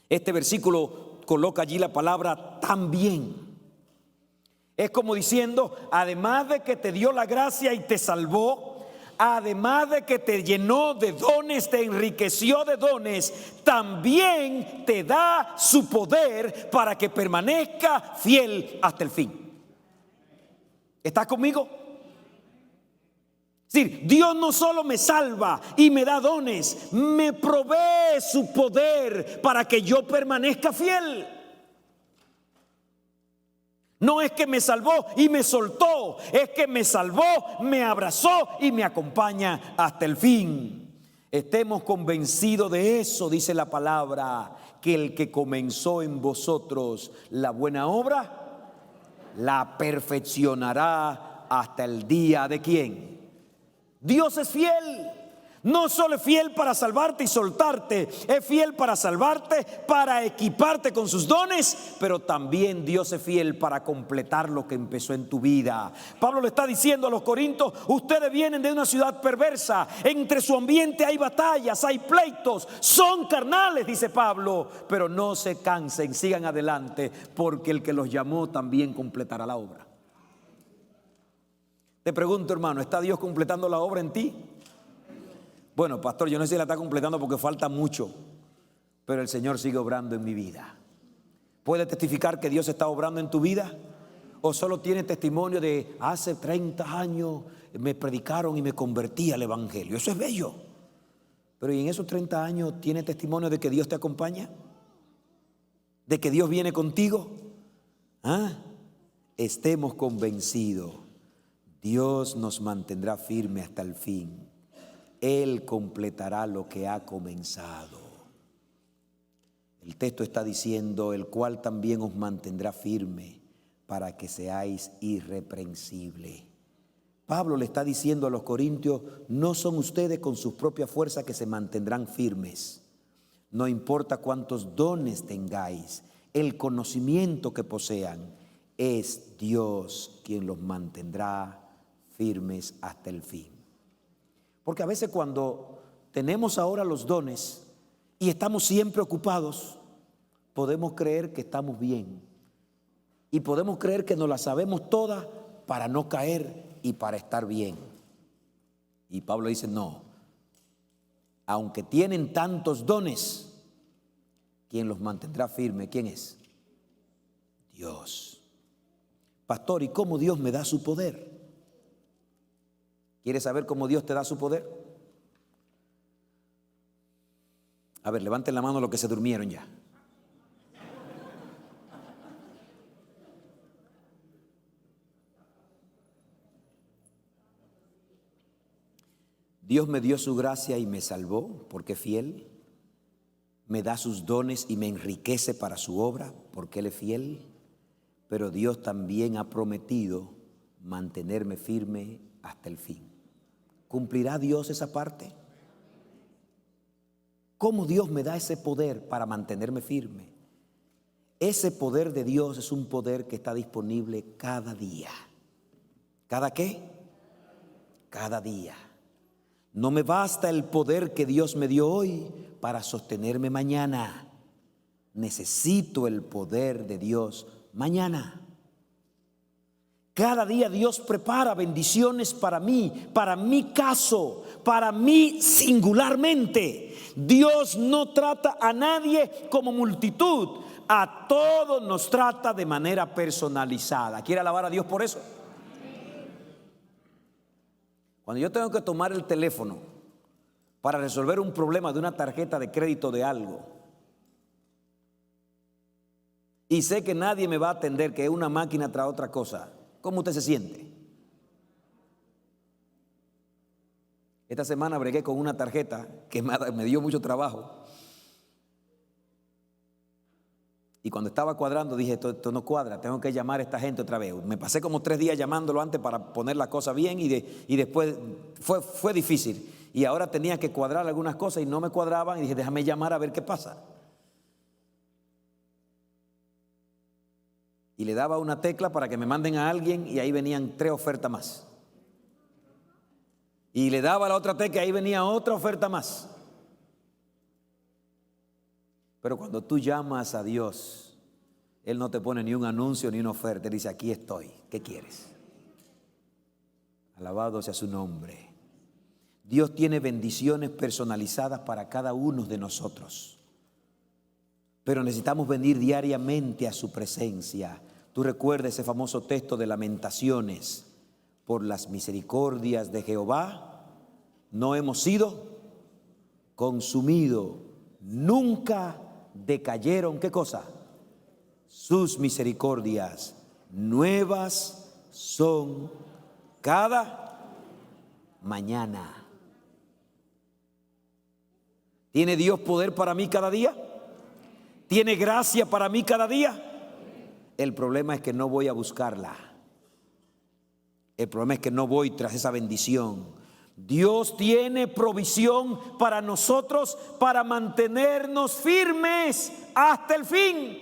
Este versículo coloca allí la palabra también. Es como diciendo, además de que te dio la gracia y te salvó, además de que te llenó de dones, te enriqueció de dones, también te da su poder para que permanezca fiel hasta el fin. ¿Estás conmigo? Es decir, Dios no solo me salva y me da dones, me provee su poder para que yo permanezca fiel. No es que me salvó y me soltó, es que me salvó, me abrazó y me acompaña hasta el fin. Estemos convencidos de eso, dice la palabra, que el que comenzó en vosotros la buena obra, la perfeccionará hasta el día de ¿quién? Dios es fiel. No solo es fiel para salvarte y soltarte, es fiel para salvarte, para equiparte con sus dones, pero también Dios es fiel para completar lo que empezó en tu vida. Pablo le está diciendo a los corintios, ustedes vienen de una ciudad perversa, entre su ambiente hay batallas, hay pleitos, son carnales, dice Pablo, pero no se cansen, sigan adelante, porque el que los llamó también completará la obra. Te pregunto, hermano, ¿está Dios completando la obra en ti? Bueno, pastor, yo no sé si la está completando porque falta mucho, pero el Señor sigue obrando en mi vida. ¿Puede testificar que Dios está obrando en tu vida? ¿O solo tiene testimonio de hace 30 años me predicaron y me convertí al evangelio? Eso es bello. Pero ¿y en esos 30 años tiene testimonio de que Dios te acompaña? ¿De que Dios viene contigo? Estemos convencidos. Dios nos mantendrá firme hasta el fin. Él completará lo que ha comenzado. El texto está diciendo, el cual también os mantendrá firme para que seáis irreprensibles. Pablo le está diciendo a los corintios, no son ustedes con sus propias fuerzas que se mantendrán firmes. No importa cuántos dones tengáis, el conocimiento que posean, es Dios quien los mantendrá firmes hasta el fin. Porque a veces cuando tenemos ahora los dones y estamos siempre ocupados, podemos creer que estamos bien Y podemos creer que nos las sabemos todas para no caer y para estar bien. Y Pablo dice, no, aunque tienen tantos dones, ¿quién los mantendrá firme? ¿Quién es? Dios. Pastor, ¿y cómo Dios me da su poder? ¿Quieres saber cómo Dios te da su poder? A ver, levanten la mano los que se durmieron ya. Dios me dio su gracia y me salvó porque es fiel. Me da sus dones y me enriquece para su obra porque Él es fiel. Pero Dios también ha prometido mantenerme firme hasta el fin. ¿Cumplirá Dios esa parte? ¿Cómo Dios me da ese poder para mantenerme firme? Ese poder de Dios es un poder que está disponible cada día. ¿Cada qué? Cada día. No me basta el poder que Dios me dio hoy para sostenerme mañana. Necesito el poder de Dios mañana. Cada día Dios prepara bendiciones para mí, para mi caso, para mí singularmente. Dios no trata a nadie como multitud, a todos nos trata de manera personalizada. ¿Quiere alabar a Dios por eso? Cuando yo tengo que tomar el teléfono para resolver un problema de una tarjeta de crédito de algo, y sé que nadie me va a atender, que es una máquina tras otra cosa, ¿cómo usted se siente? Esta semana bregué con una tarjeta que me dio mucho trabajo. Y cuando estaba cuadrando dije, esto no cuadra, tengo que llamar a esta gente otra vez. Me pasé como 3 días llamándolo antes para poner la cosa bien y después fue difícil. Y ahora tenía que cuadrar algunas cosas y no me cuadraban y dije, déjame llamar a ver qué pasa. Y le daba una tecla para que me manden a alguien y ahí venían 3 ofertas más. Y le daba la otra tecla y ahí venía otra oferta más. Pero cuando tú llamas a Dios, Él no te pone ni un anuncio ni una oferta. Él dice, aquí estoy, ¿qué quieres? Alabado sea su nombre. Dios tiene bendiciones personalizadas para cada uno de nosotros. Pero necesitamos venir diariamente a su presencia. Tú recuerdas ese famoso texto de Lamentaciones. Por las misericordias de Jehová no hemos sido consumidos. Nunca decayeron, ¿qué cosa? Sus misericordias nuevas son cada mañana. ¿Tiene Dios poder para mí cada día? ¿Tiene gracia para mí cada día? El problema es que no voy a buscarla. El problema es que no voy tras esa bendición. Dios tiene provisión para nosotros para mantenernos firmes hasta el fin.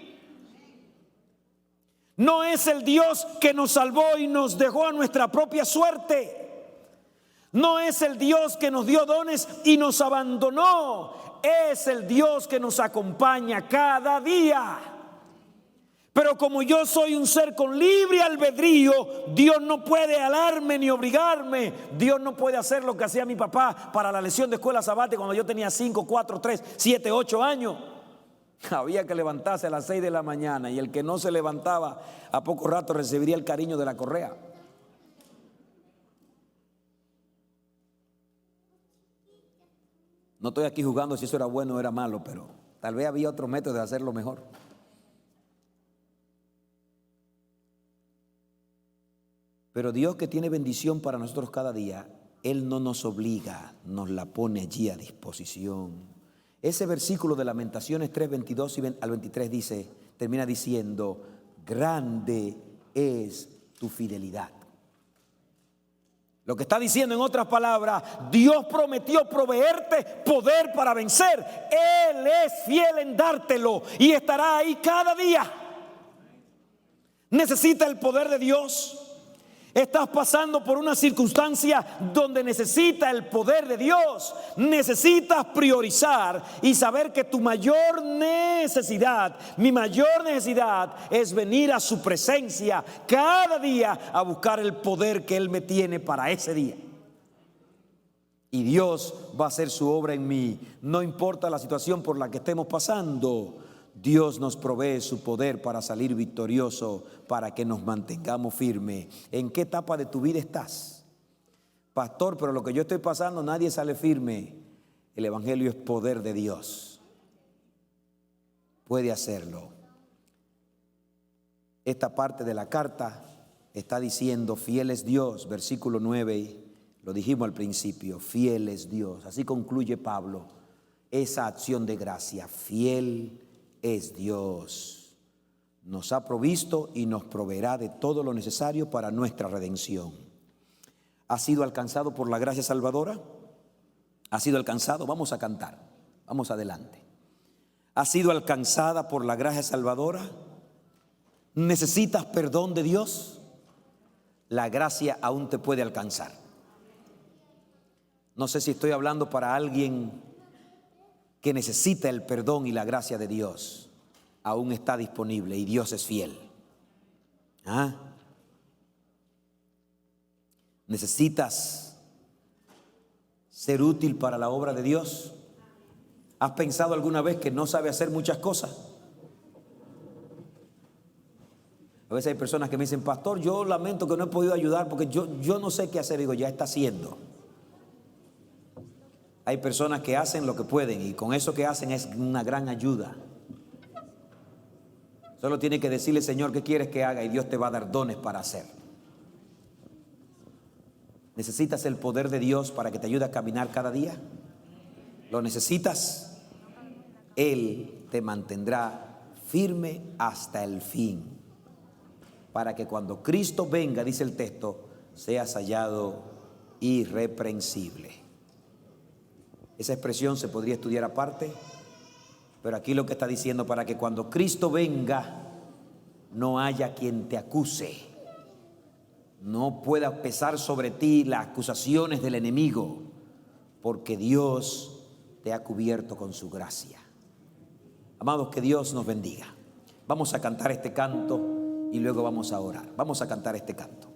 No es el Dios que nos salvó y nos dejó a nuestra propia suerte. No es el Dios que nos dio dones y nos abandonó. Es el Dios que nos acompaña cada día. Pero como yo soy un ser con libre albedrío, Dios no puede alarme ni obligarme. Dios no puede hacer lo que hacía mi papá para la lección de escuela sabática cuando yo tenía 5, 4, 3, 7, 8 años. Había que levantarse a las 6 de la mañana y el que no se levantaba a poco rato recibiría el cariño de la correa. No estoy aquí jugando si eso era bueno o era malo, pero tal vez había otro método de hacerlo mejor. Pero Dios, que tiene bendición para nosotros cada día, Él no nos obliga, nos la pone allí a disposición. Ese versículo de Lamentaciones 3, 22 al 23 dice, termina diciendo, grande es tu fidelidad. Lo que está diciendo en otras palabras, Dios prometió proveerte poder para vencer. Él es fiel en dártelo y estará ahí cada día. ¿Necesita el poder de Dios? Estás pasando por una circunstancia donde necesitas el poder de Dios. Necesitas priorizar y saber que tu mayor necesidad, mi mayor necesidad es venir a su presencia cada día a buscar el poder que Él me tiene para ese día. Y Dios va a hacer su obra en mí. No importa la situación por la que estemos pasando, Dios nos provee su poder para salir victorioso, para que nos mantengamos firmes. ¿En qué etapa de tu vida estás? Pastor, pero lo que yo estoy pasando, nadie sale firme. El evangelio es poder de Dios. Puede hacerlo. Esta parte de la carta está diciendo, fiel es Dios, versículo 9, lo dijimos al principio, fiel es Dios. Así concluye Pablo esa acción de gracia, fiel es Dios. Nos ha provisto y nos proveerá de todo lo necesario para nuestra redención. ¿Ha sido alcanzado por la gracia salvadora? ¿Ha sido alcanzado? Vamos a cantar, vamos adelante. ¿Ha sido alcanzada por la gracia salvadora? ¿Necesitas perdón de Dios? La gracia aún te puede alcanzar. No sé si estoy hablando para alguien que necesita el perdón y la gracia de Dios. Aún está disponible y Dios es fiel. ¿Ah? ¿Necesitas ser útil para la obra de Dios? ¿Has pensado alguna vez que no sabe hacer muchas cosas? A veces hay personas que me dicen, pastor, yo lamento que no he podido ayudar porque yo no sé qué hacer. Digo, ya está haciendo. Hay personas que hacen lo que pueden y con eso que hacen es una gran ayuda. Solo tiene que decirle, Señor, ¿qué quieres que haga? Y Dios te va a dar dones para hacer. ¿Necesitas el poder de Dios para que te ayude a caminar cada día? ¿Lo necesitas? Él te mantendrá firme hasta el fin, para que cuando Cristo venga, dice el texto, seas hallado irreprensible. Esa expresión se podría estudiar aparte, pero aquí lo que está diciendo, para que cuando Cristo venga, no haya quien te acuse, no pueda pesar sobre ti las acusaciones del enemigo, porque Dios te ha cubierto con su gracia. Amados, que Dios nos bendiga. Vamos a cantar este canto y luego vamos a orar. Vamos a cantar este canto.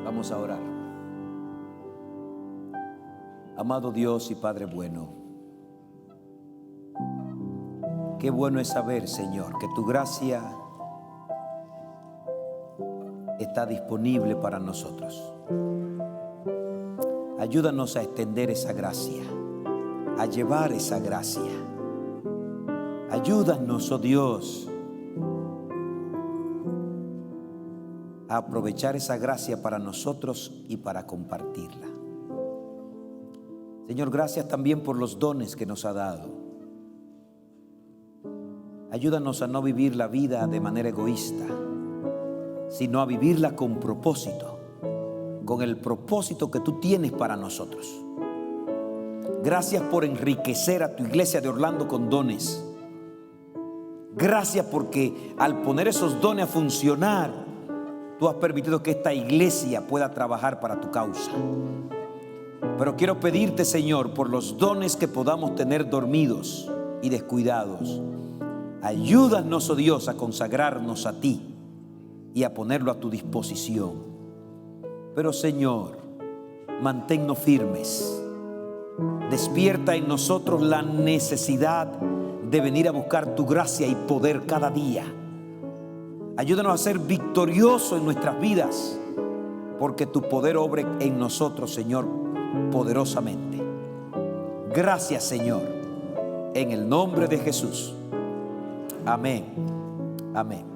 Vamos a orar. Amado Dios y Padre bueno, qué bueno es saber, Señor, que tu gracia está disponible para nosotros. Ayúdanos a extender esa gracia, a llevar esa gracia. Ayúdanos, oh Dios, a aprovechar esa gracia para nosotros y para compartirla. Señor, gracias también por los dones que nos ha dado. Ayúdanos a no vivir la vida de manera egoísta, sino a vivirla con propósito, con el propósito que tú tienes para nosotros. Gracias por enriquecer a tu iglesia de Orlando con dones. Gracias porque al poner esos dones a funcionar, tú has permitido que esta iglesia pueda trabajar para tu causa. Pero quiero pedirte, Señor, por los dones que podamos tener dormidos y descuidados. Ayúdanos, oh Dios, a consagrarnos a ti y a ponerlo a tu disposición. Pero, Señor, manténnos firmes. Despierta en nosotros la necesidad de venir a buscar tu gracia y poder cada día. Ayúdanos a ser victoriosos en nuestras vidas, porque tu poder obre en nosotros, Señor, poderosamente. Gracias, Señor, en el nombre de Jesús. Amén. Amén.